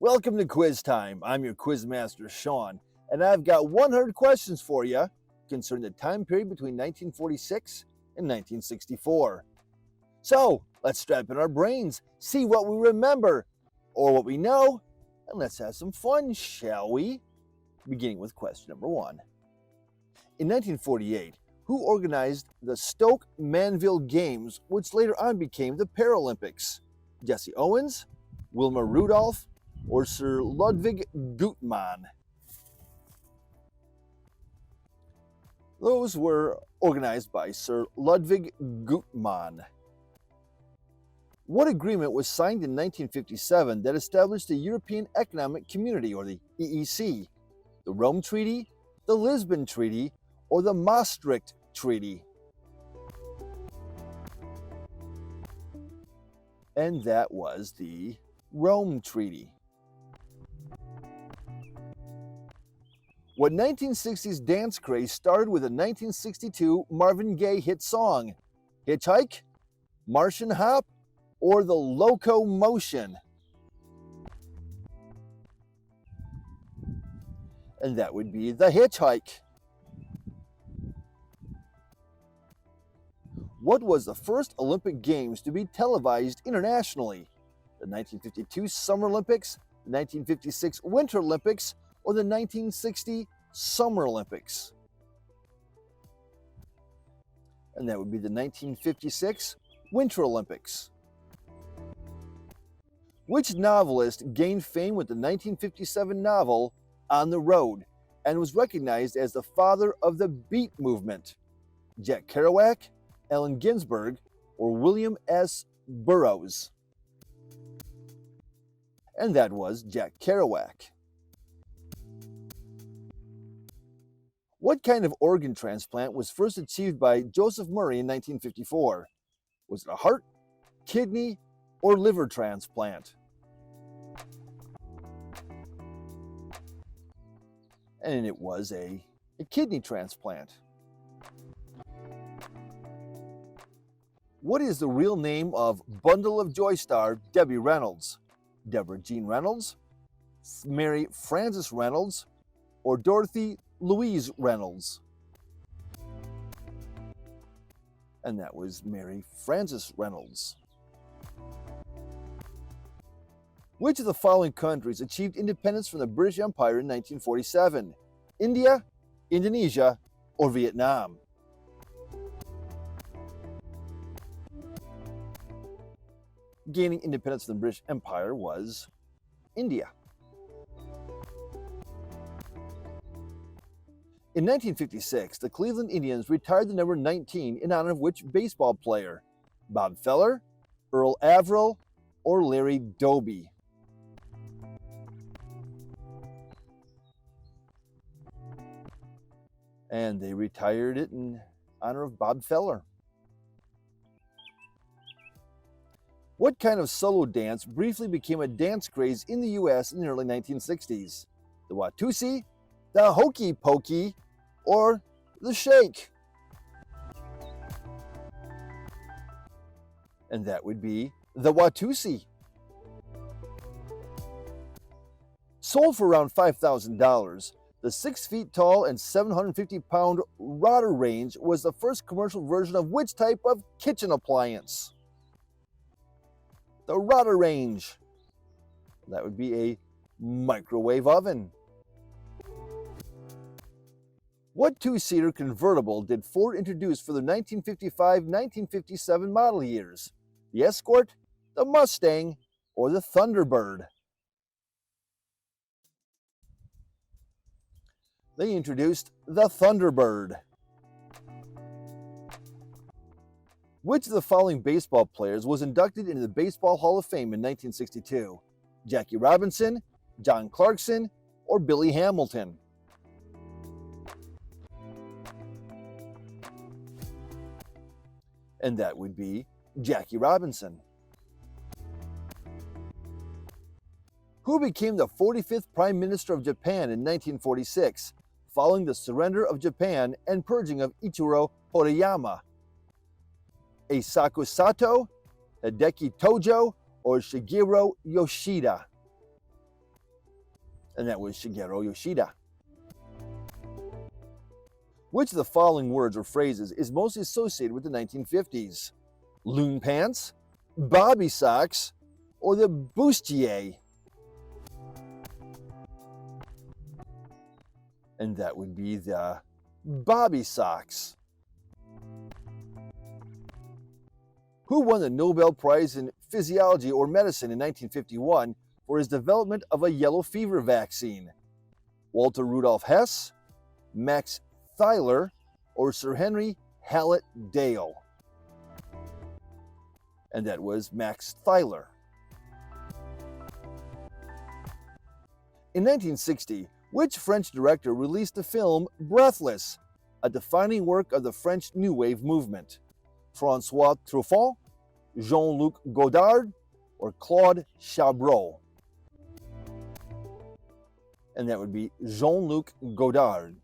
Welcome to Quiz Time. I'm your quiz master, Sean, and I've got 100 questions for you concerning the time period between 1946 and 1964. So, let's strap in our brains, see what we remember or what we know, and let's have some fun, shall we? Beginning with question number 1. In 1948, who organized the Stoke Manville Games, which later on became the Paralympics? Jesse Owens, Wilma Rudolph, or Sir Ludwig Guttmann? Those were organized by Sir Ludwig Guttmann. What agreement was signed in 1957 that established the European Economic Community, or the EEC? The Rome Treaty, the Lisbon Treaty, or the Maastricht Treaty? And that was the Rome Treaty. What 1960s dance craze started with a 1962 Marvin Gaye hit song? Hitchhike, Martian Hop, or the Locomotion? And that would be the Hitchhike. What was the first Olympic Games to be televised internationally? The 1952 Summer Olympics, the 1956 Winter Olympics, or the 1960 Summer Olympics? And that would be the 1956 Winter Olympics. Which novelist gained fame with the 1957 novel On the Road and was recognized as the father of the Beat movement? Jack Kerouac, Allen Ginsberg, or William S. Burroughs? And that was Jack Kerouac. What kind of organ transplant was first achieved by Joseph Murray in 1954? Was it a heart, kidney, or liver transplant? And it was a kidney transplant. What is the real name of Bundle of Joy star Debbie Reynolds? Deborah Jean Reynolds, Mary Frances Reynolds, or Dorothy Louise Reynolds? And that was Mary Frances Reynolds. Which of the following countries achieved independence from the British Empire in 1947? India, Indonesia, or Vietnam? Gaining independence from the British Empire was India. In 1956, the Cleveland Indians retired the number 19 in honor of which baseball player? Bob Feller, Earl Averill, or Larry Doby? And they retired it in honor of Bob Feller. What kind of solo dance briefly became a dance craze in the U.S. in the early 1960s? The Watusi, the Hokey Pokey, or the Shake? And that would be the Watusi. Sold for around $5,000, the 6 feet tall and 750-pound rotor range was the first commercial version of which type of kitchen appliance? The rotor range. That would be a microwave oven. What two-seater convertible did Ford introduce for the 1955-1957 model years? The Escort, the Mustang, or the Thunderbird? They introduced the Thunderbird. Which of the following baseball players was inducted into the Baseball Hall of Fame in 1962? Jackie Robinson, John Clarkson, or Billy Hamilton? And that would be Jackie Robinson. Who became the 45th Prime Minister of Japan in 1946, following the surrender of Japan and purging of Ichiro Horiyama? Eisaku Sato, Hideki Tojo, or Shigeru Yoshida? And that was Shigeru Yoshida. Which of the following words or phrases is mostly associated with the 1950s? Loon pants, bobby socks, or the bustier? And that would be the bobby socks. Who won the Nobel Prize in Physiology or Medicine in 1951 for his development of a yellow fever vaccine? Walter Rudolph Hess, Max Theiler, or Sir Henry Hallett Dale? And that was Max Theiler. In 1960, which French director released the film Breathless, a defining work of the French New Wave movement? François Truffaut, Jean-Luc Godard, or Claude Chabrol? And that would be Jean-Luc Godard.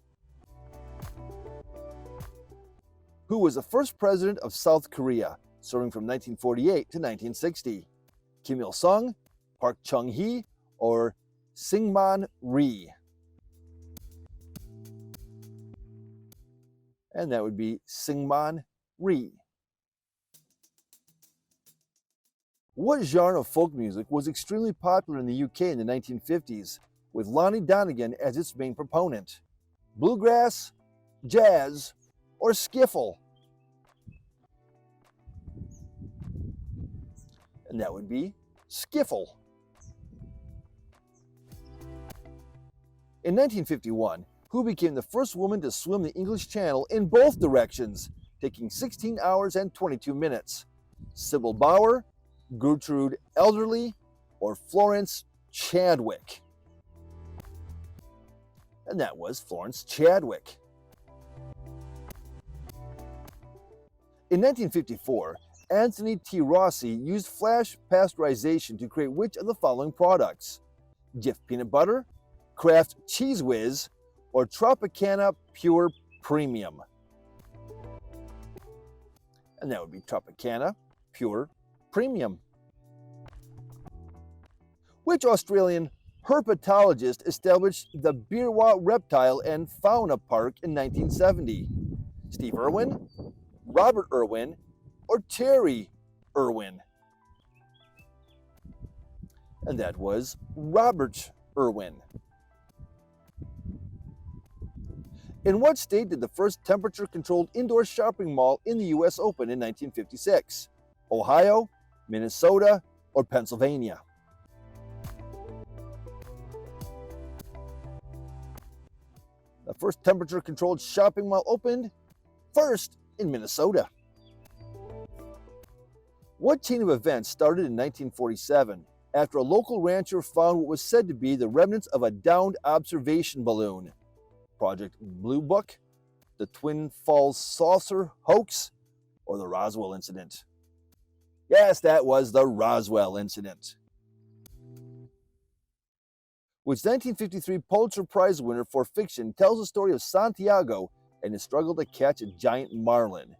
Who was the first president of South Korea, serving from 1948 to 1960? Kim Il-sung, Park Chung-hee, or Syngman Rhee? And that would be Syngman Rhee. What genre of folk music was extremely popular in the UK in the 1950s, with Lonnie Donegan as its main proponent? Bluegrass, jazz, or skiffle? And that would be skiffle. In 1951, who became the first woman to swim the English Channel in both directions, taking 16 hours and 22 minutes? Sybil Bauer, Gertrude Elderly, or Florence Chadwick? And that was Florence Chadwick. In 1954, Anthony T. Rossi used flash pasteurization to create which of the following products? Jif Peanut Butter, Kraft Cheese Whiz, or Tropicana Pure Premium? And that would be Tropicana Pure Premium. Which Australian herpetologist established the Beerwah Reptile and Fauna Park in 1970? Steve Irwin, Robert Irwin, or Terry Irwin? And that was Robert Irwin. In what state did the first temperature-controlled indoor shopping mall in the U.S. open in 1956? Ohio, Minnesota, or Pennsylvania? The first temperature-controlled shopping mall opened first in Minnesota. What chain of events started in 1947 after a local rancher found what was said to be the remnants of a downed observation balloon? Project Blue Book, the Twin Falls saucer hoax, or the Roswell incident? Yes, that was the Roswell incident. Which 1953 Pulitzer Prize winner for fiction tells the story of Santiago and his struggle to catch a giant marlin?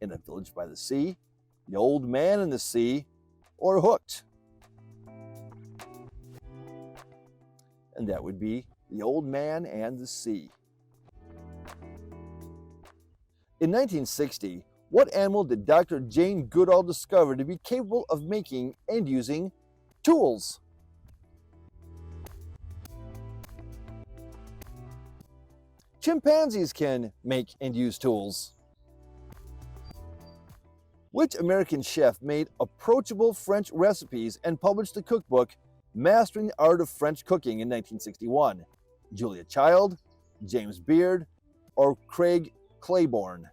In a Village by the Sea, The Old Man and the Sea, or Hooked? And that would be The Old Man and the Sea. In 1960, what animal did Dr. Jane Goodall discover to be capable of making and using tools? Chimpanzees can make and use tools. Which American chef made approachable French recipes and published the cookbook Mastering the Art of French Cooking in 1961? Julia Child, James Beard, or Craig Claiborne?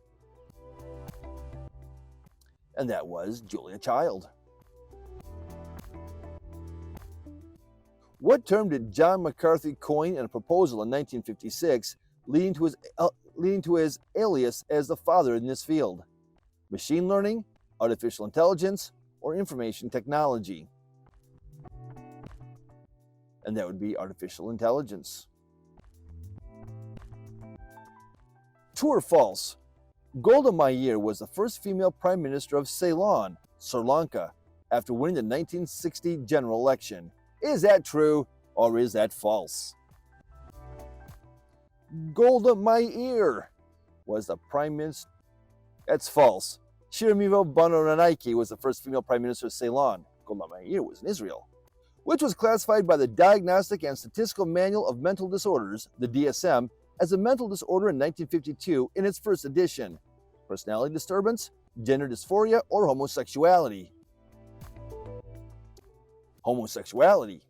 And that was Julia Child. What term did John McCarthy coin in a proposal in 1956, leading to his alias as the father in this field? Machine learning, artificial intelligence, or information technology? And that would be artificial intelligence. True or false? Golda Meir was the first female prime minister of Ceylon, Sri Lanka, after winning the 1960 general election. Is that true or is that false? Golda Meir was the prime minister. That's false. Shiremivo Banaranaike was the first female prime minister of Ceylon. Golda Meir was in Israel. Which was classified by the Diagnostic and Statistical Manual of Mental Disorders, the DSM, as a mental disorder in 1952 in its first edition. Personality disturbance, gender dysphoria, or homosexuality. Homosexuality.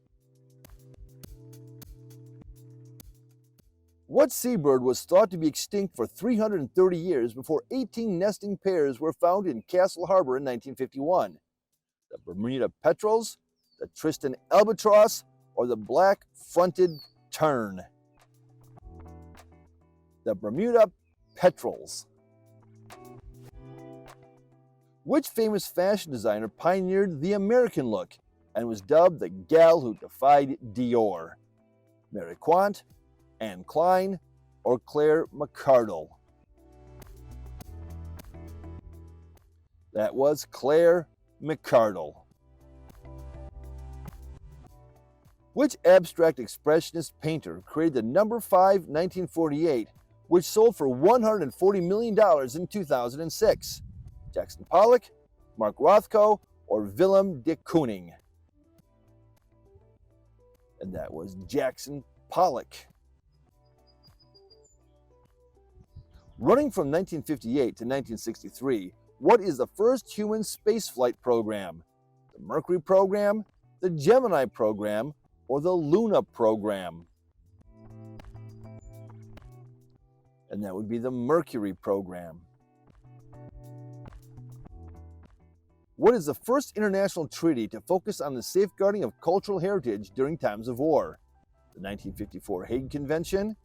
What seabird was thought to be extinct for 330 years before 18 nesting pairs were found in Castle Harbor in 1951? The Bermuda petrels, the Tristan albatross, or the black-fronted tern? The Bermuda petrels. Which famous fashion designer pioneered the American look and was dubbed the gal who defied Dior? Mary Quant, Anne Klein, or Claire McCardell? That was Claire McCardell. Which abstract expressionist painter created the number 5 1948, which sold for $140 million in 2006? Jackson Pollock, Mark Rothko, or Willem de Kooning? And that was Jackson Pollock. Running from 1958 to 1963, what is the first human spaceflight program? The Mercury program, the Gemini program, or the Luna program? And that would be the Mercury program. What is the first international treaty to focus on the safeguarding of cultural heritage during times of war? The 1954 Hague Convention,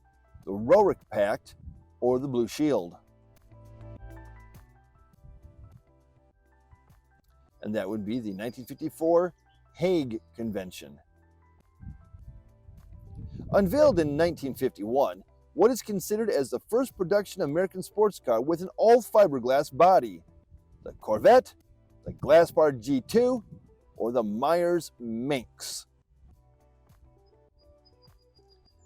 the Roerich Pact, or the Blue Shield? And that would be the 1954 Hague Convention. Unveiled in 1951, what is considered as the first production American sports car with an all-fiberglass body? The Corvette, the Glasspar G2, or the Myers Minx?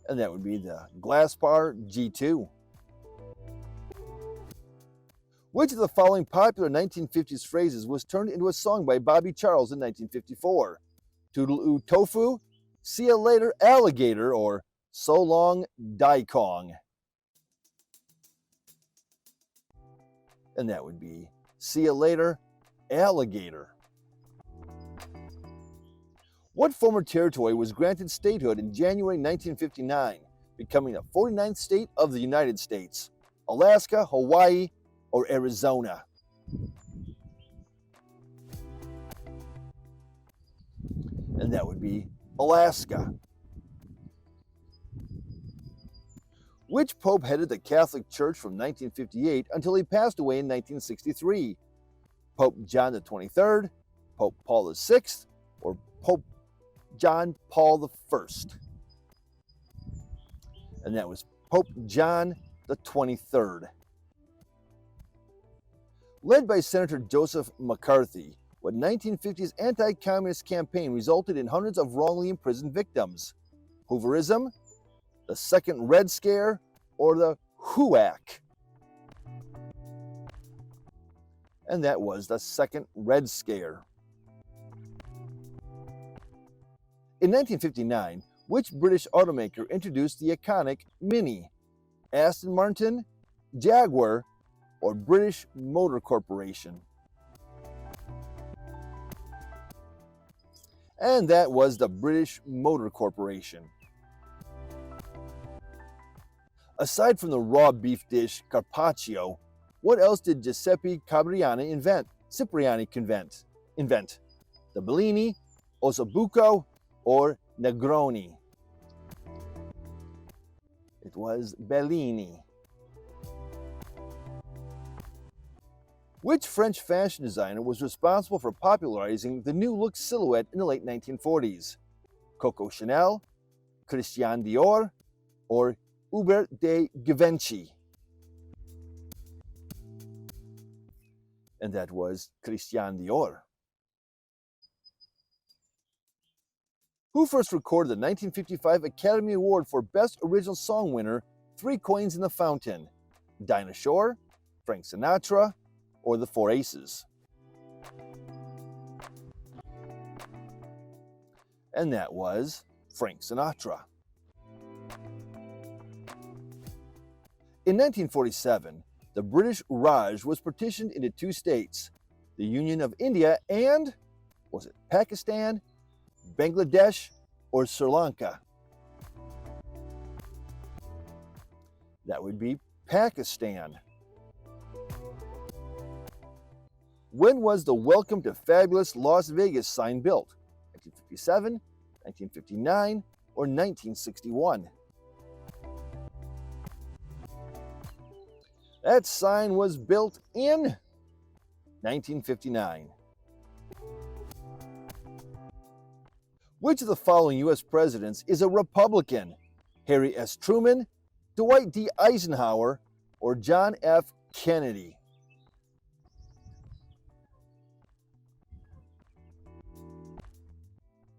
And that would be the Glasspar G2. Which of the following popular 1950s phrases was turned into a song by Bobby Charles in 1954? Toodle-oo tofu, see you later alligator, or so long daikong? And that would be see you later alligator. What former territory was granted statehood in January 1959, becoming the 49th state of the United States? Alaska, Hawaii, or Arizona? And that would be Alaska. Which pope headed the Catholic Church from 1958 until he passed away in 1963? Pope John the 23rd, Pope Paul the 6th, or Pope John Paul the 1st? And that was Pope John the 23rd. Led by Senator Joseph McCarthy, what 1950s anti-communist campaign resulted in hundreds of wrongly imprisoned victims? Hooverism, the Second Red Scare, or the HUAC? And that was the Second Red Scare. In 1959, which British automaker introduced the iconic Mini? Aston Martin, Jaguar, or British Motor Corporation? And that was the British Motor Corporation. Aside from the raw beef dish carpaccio, what else did Giuseppe Cipriani invent? The Bellini, Ossobuco, or Negroni? It was Bellini. Which French fashion designer was responsible for popularizing the new look silhouette in the late 1940s? Coco Chanel, Christian Dior, or Hubert de Givenchy? And that was Christian Dior. Who first recorded the 1955 Academy Award for Best Original Song winner three coins in the fountain? Dinah Shore, Frank Sinatra, or the Four Aces? And that was Frank Sinatra. In 1947, the British Raj was partitioned into two states, the Union of India and, was it Pakistan, Bangladesh, or Sri Lanka? That would be Pakistan. When was the Welcome to Fabulous Las Vegas sign built? 1957, 1959, or 1961? That sign was built in 1959. Which of the following U.S. presidents is a Republican? Harry S. Truman, Dwight D. Eisenhower, or John F. Kennedy?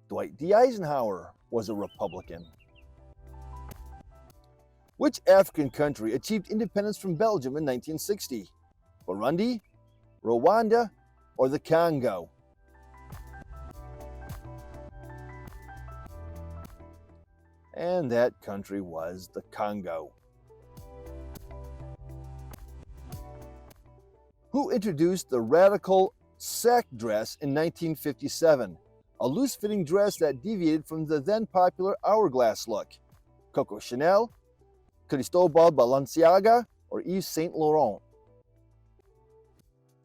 Dwight D. Eisenhower was a Republican. Which African country achieved independence from Belgium in 1960? Burundi, Rwanda, or the Congo? And that country was the Congo. Who introduced the radical sack dress in 1957? A loose-fitting dress that deviated from the then popular hourglass look. Coco Chanel, Cristobal Balenciaga, or Yves Saint Laurent?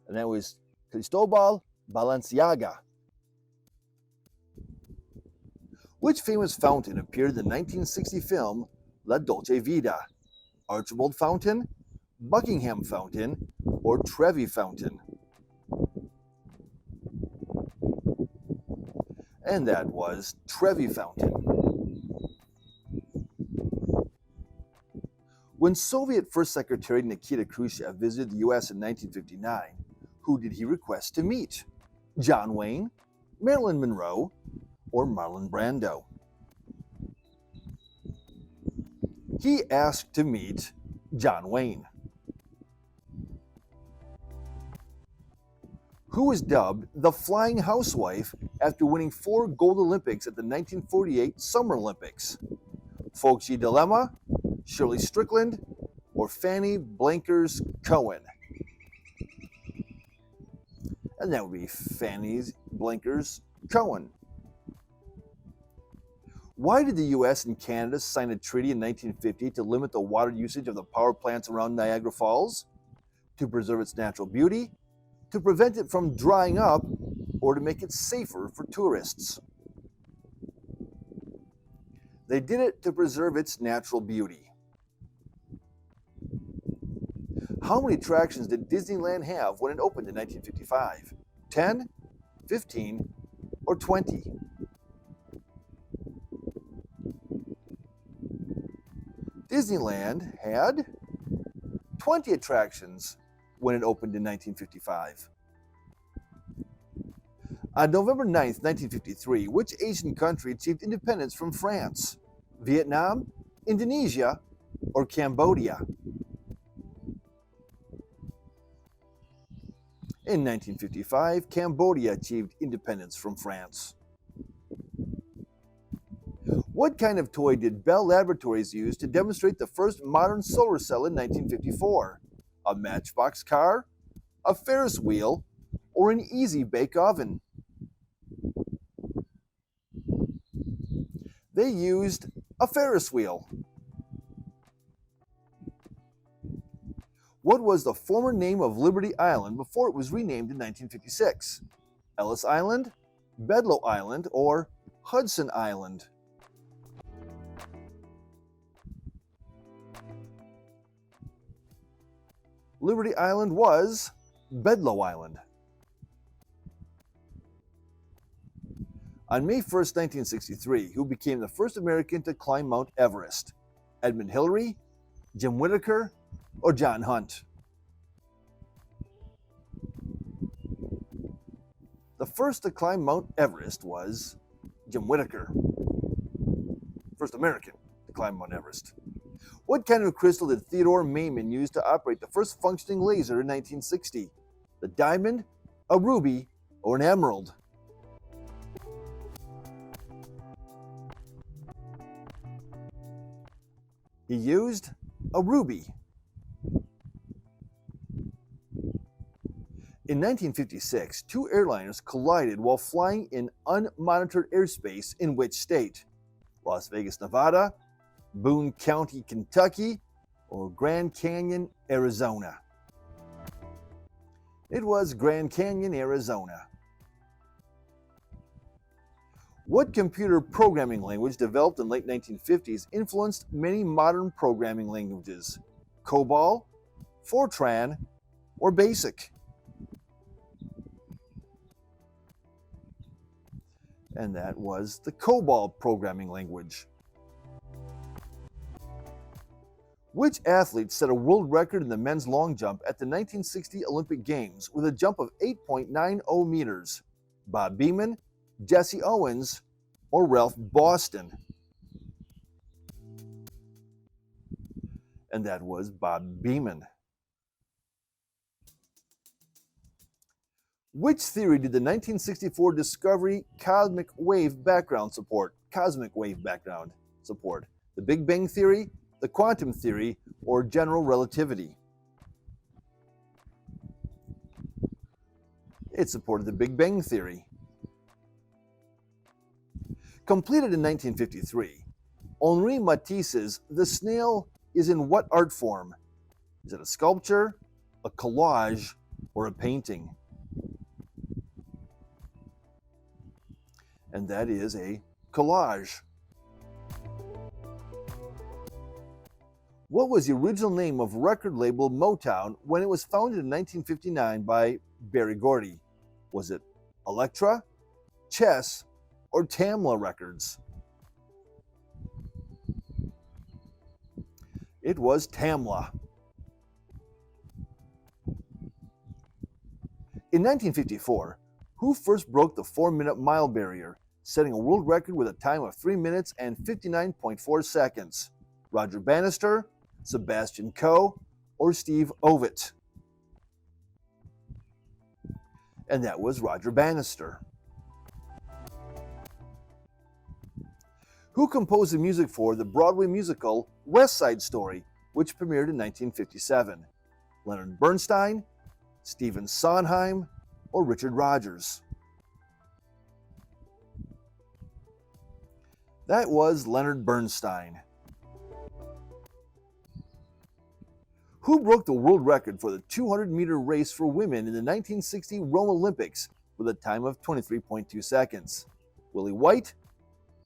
And that was Cristobal Balenciaga. Which famous fountain appeared in the 1960 film La Dolce Vita? Archibald Fountain, Buckingham Fountain, or Trevi Fountain? And that was Trevi Fountain. When Soviet First Secretary Nikita Khrushchev visited the U.S. in 1959, who did he request to meet? John Wayne, Marilyn Monroe, or Marlon Brando? He asked to meet John Wayne. Who was dubbed the Flying Housewife after winning 4 gold Olympics at the 1948 Summer Olympics? Folksy Dilemma, Shirley Strickland, or Fanny Blankers Cohen? And that would be Fanny Blankers Cohen. Why did the US and Canada sign a treaty in 1950 to limit the water usage of the power plants around Niagara Falls? To preserve its natural beauty, to prevent it from drying up, or to make it safer for tourists? They did it to preserve its natural beauty. How many attractions did Disneyland have when it opened in 1955? 10, 15, or 20? Disneyland had 20 attractions when it opened in 1955. On November 9th, 1953, which Asian country achieved independence from France? Vietnam, Indonesia, or Cambodia? In 1955, Cambodia achieved independence from France. What kind of toy did Bell Laboratories use to demonstrate the first modern solar cell in 1954? A matchbox car, a Ferris wheel, or an easy bake oven? They used a Ferris wheel. What was the former name of Liberty Island before it was renamed in 1956? Ellis Island, Bedloe Island, or Hudson Island? Liberty Island was Bedloe Island. On May 1st, 1963, who became the first American to climb Mount Everest? Edmund Hillary, Jim Whittaker, or John Hunt? The first to climb Mount Everest was Jim Whittaker. First American to climb Mount Everest. What kind of crystal did Theodore Maiman use to operate the first functioning laser in 1960? The diamond, a ruby, or an emerald? He used a ruby. In 1956, two airliners collided while flying in unmonitored airspace in which state? Las Vegas, Nevada, Boone County, Kentucky, or Grand Canyon, Arizona? It was Grand Canyon, Arizona. What computer programming language developed in the late 1950s influenced many modern programming languages? COBOL, Fortran, or BASIC? And that was the COBOL programming language. Which athlete set a world record in the men's long jump at the 1960 Olympic Games with a jump of 8.90 meters? Bob Beamon, Jesse Owens, or Ralph Boston? And that was Bob Beamon. Which theory did the 1964 discovery cosmic wave background support? The Big Bang theory, the quantum theory, or general relativity? It supported the Big Bang theory. Completed in 1953, Henri Matisse's The Snail is in what art form? Is it a sculpture, a collage, or a painting? And that is a collage. What was the original name of record label Motown when it was founded in 1959 by Berry Gordy? Was it Elektra, Chess, or Tamla Records? It was Tamla. In 1954, who first broke the 4-minute mile barrier, setting a world record with a time of 3 minutes and 59.4 seconds? Roger Bannister, Sebastian Coe, or Steve Ovett? And that was Roger Bannister. Who composed the music for the Broadway musical West Side Story, which premiered in 1957? Leonard Bernstein, Stephen Sondheim, or Richard Rodgers? That was Leonard Bernstein. Who broke the world record for the 200-meter race for women in the 1960 Rome Olympics with a time of 23.2 seconds? Willie White,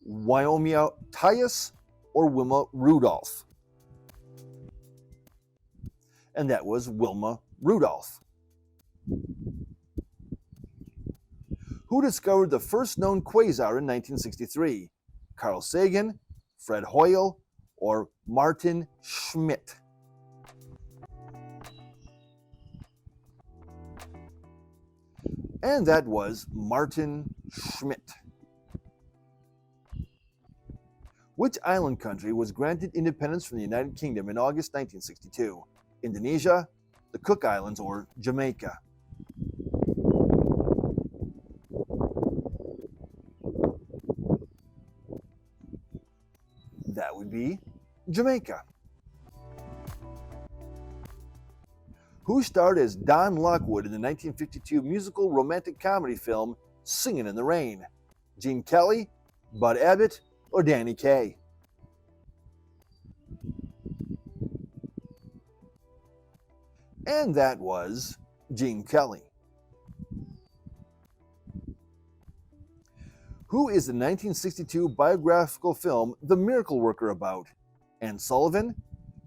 Wyomia Tyus, or Wilma Rudolph? And that was Wilma Rudolph. Who discovered the first known quasar in 1963? Carl Sagan, Fred Hoyle, or Martin Schmidt? And that was Martin Schmidt. Which island country was granted independence from the United Kingdom in August 1962? Indonesia, the Cook Islands, or Jamaica? That would be Jamaica. Who starred as Don Lockwood in the 1952 musical romantic comedy film Singin' in the Rain? Gene Kelly, Bud Abbott, or Danny Kaye? And that was Gene Kelly. Who is the 1962 biographical film The Miracle Worker about? Anne Sullivan,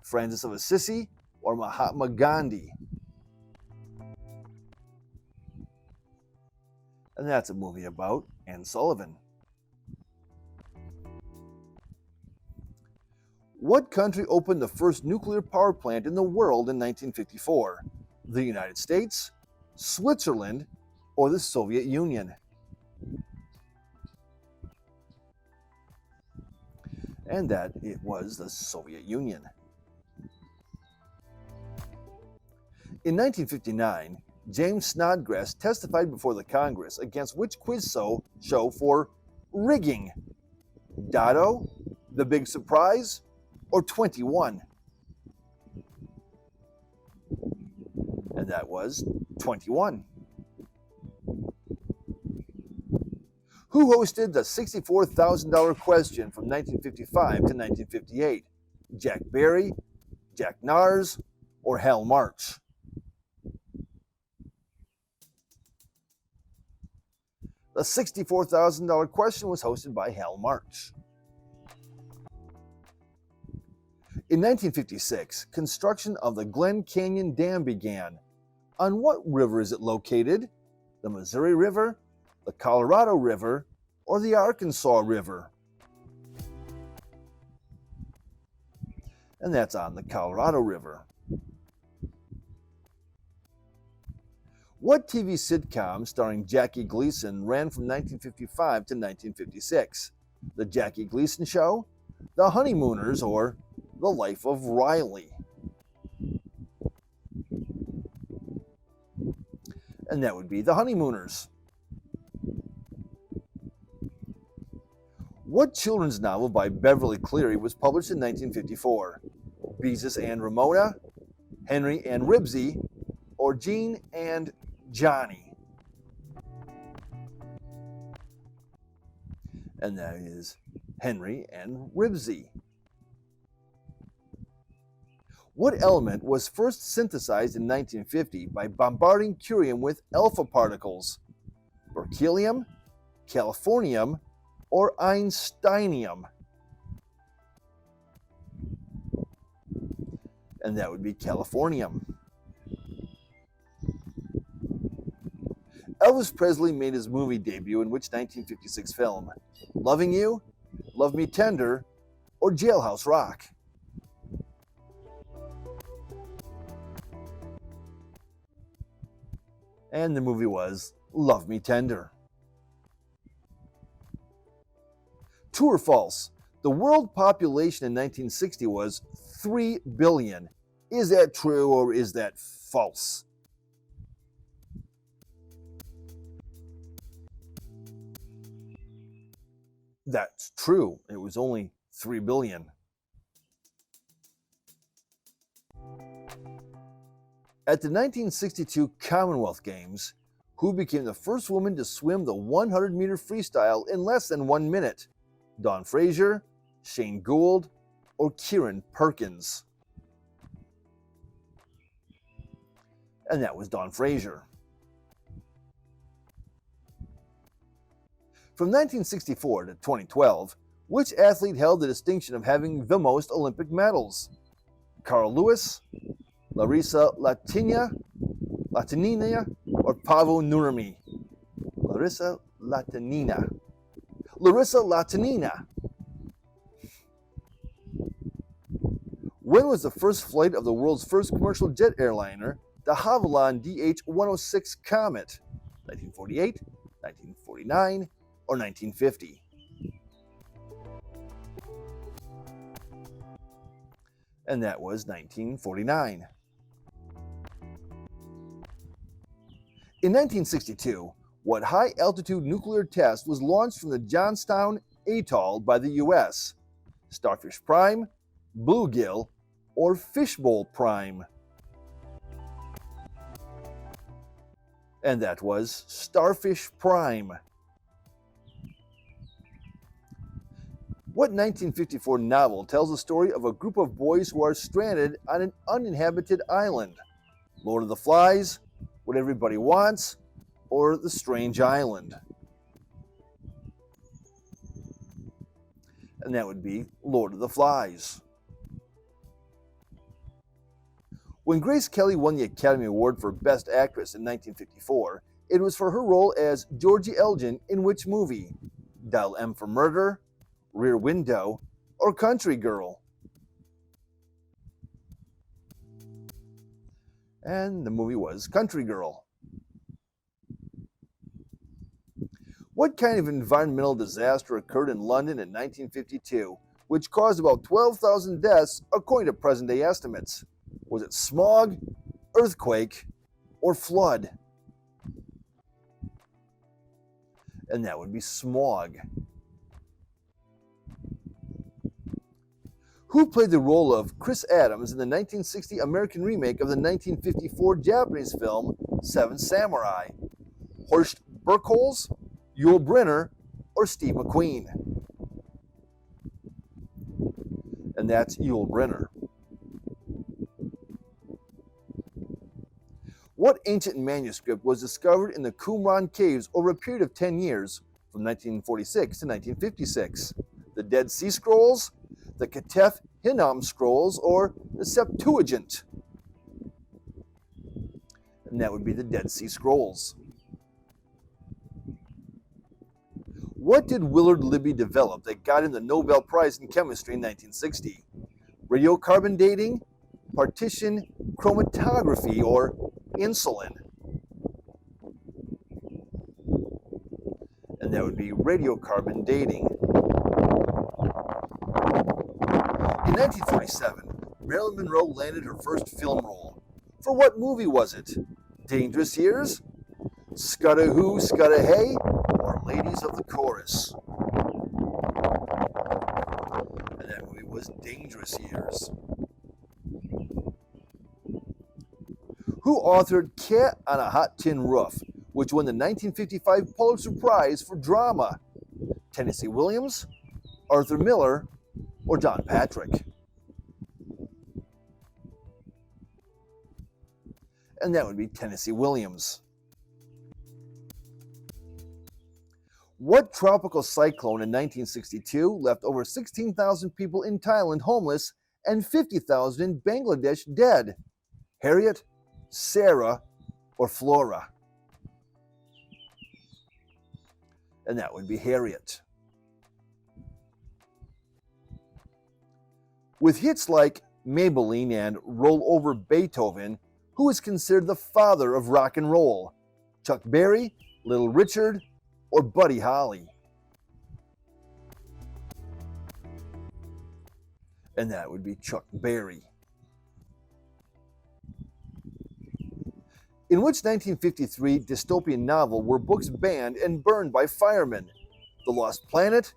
Francis of Assisi, or Mahatma Gandhi? And that's a movie about Anne Sullivan. What country opened the first nuclear power plant in the world in 1954? The United States, Switzerland, or the Soviet Union? And that it was the Soviet Union. In 1959, James Snodgrass testified before the Congress against which quiz show for rigging? Dotto, The Big Surprise, or 21? And that was 21. Who hosted the $64,000 question from 1955 to 1958? Jack Barry, Jack Nars, or Hal March? The $64,000 question was hosted by Hal March. In 1956, construction of the Glen Canyon Dam began. On what river is it located? The Missouri River, the Colorado River, or the Arkansas River? And that's on the Colorado River. What TV sitcom starring Jackie Gleason ran from 1955 to 1956? The Jackie Gleason Show, The Honeymooners, or The Life of Riley? And that would be The Honeymooners. What children's novel by Beverly Cleary was published in 1954? Beezus and Ramona, Henry and Ribsy, or Gene and Johnny? And that is Henry and Ribsy. What element was first synthesized in 1950 by bombarding curium with alpha particles? Berkelium, californium, or einsteinium? And that would be californium. Elvis Presley made his movie debut in which 1956 film? Loving You, Love Me Tender, or Jailhouse Rock? And the movie was Love Me Tender. True or false? The world population in 1960 was 3 billion. Is that true or is that false? That's true. It was only 3 billion. At the 1962 Commonwealth Games, who became the first woman to swim the 100-meter freestyle in less than 1 minute? Dawn Fraser, Shane Gould, or Kieran Perkins? And that was Dawn Fraser. From 1964 to 2012, which athlete held the distinction of having the most Olympic medals? Carl Lewis, Larissa Latininia, or Paavo Nurmi? Larissa Latininia. When was the first flight of the world's first commercial jet airliner, the Havilland DH-106 Comet? 1948, 1949, or 1950? And that was 1949. In 1962, what high-altitude nuclear test was launched from the Johnstown Atoll by the U.S.? Starfish Prime, Bluegill, or Fishbowl Prime? And that was Starfish Prime. What 1954 novel tells the story of a group of boys who are stranded on an uninhabited island? Lord of the Flies, What Everybody Wants, or The Strange Island? And that would be Lord of the Flies. When Grace Kelly won the Academy Award for Best Actress in 1954, it was for her role as Georgie Elgin in which movie? Dial M for Murder, Rear Window, or Country Girl? And the movie was Country Girl. What kind of environmental disaster occurred in London in 1952, which caused about 12,000 deaths according to present-day estimates? Was it smog, earthquake, or flood? And that would be smog. Who played the role of Chris Adams in the 1960 American remake of the 1954 Japanese film Seven Samurai? Horst Berkholz, Yul Brynner, or Steve McQueen? And that's Yul Brynner. What ancient manuscript was discovered in the Qumran caves over a period of 10 years, from 1946 to 1956? The Dead Sea Scrolls, the Ketef Hinnom Scrolls, or the Septuagint? And that would be the Dead Sea Scrolls. What did Willard Libby develop that got him the Nobel Prize in Chemistry in 1960? Radiocarbon dating, partition chromatography, or insulin? And that would be radiocarbon dating. In 1947, Marilyn Monroe landed her first film role. For what movie was it? Dangerous Years, Scudda-Hoo, Scudda-Hey, or Ladies of the Chorus? And that movie was Dangerous Years. Who authored Cat on a Hot Tin Roof, which won the 1955 Pulitzer Prize for Drama? Tennessee Williams, Arthur Miller, or John Patrick? And that would be Tennessee Williams. What tropical cyclone in 1962 left over 16,000 people in Thailand homeless and 50,000 in Bangladesh dead? Harriet, Sarah, or Flora? And that would be Harriet. With hits like Maybelline and Roll Over Beethoven, who is considered the father of rock and roll? Chuck Berry, Little Richard, or Buddy Holly? And that would be Chuck Berry. In which 1953 dystopian novel were books banned and burned by firemen? The Lost Planet,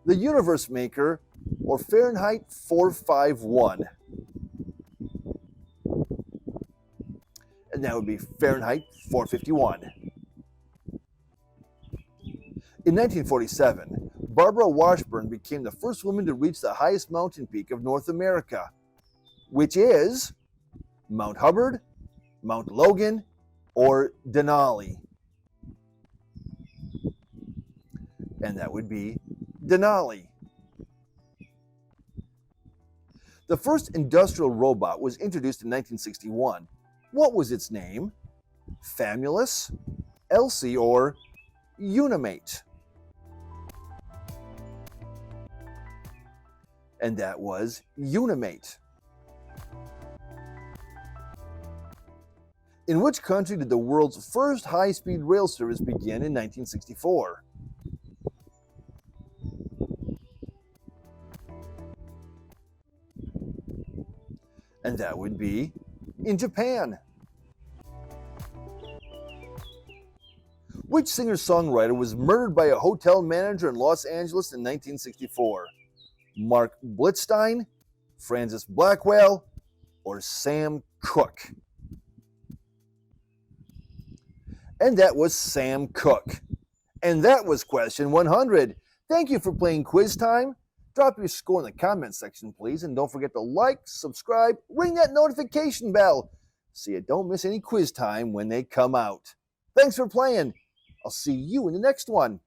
The Universe Maker, or Fahrenheit 451? And that would be Fahrenheit 451. In 1947, Barbara Washburn became the first woman to reach the highest mountain peak of North America, which is Mount Hubbard, Mount Logan, or Denali? And that would be Denali. The first industrial robot was introduced in 1961. What was its name? Famulus, Elsie, or Unimate? And that was Unimate. In which country did the world's first high-speed rail service begin in 1964? And that would be in Japan. Which singer-songwriter was murdered by a hotel manager in Los Angeles in 1964? Mark Blitzstein, Francis Blackwell, or Sam Cooke? And that was Sam Cooke. And that was question 100. Thank you for playing Quiz Time. Drop your score in the comment section, please, and don't forget to like, subscribe, ring that notification bell so you don't miss any quiz time when they come out. Thanks for playing. I'll see you in the next one.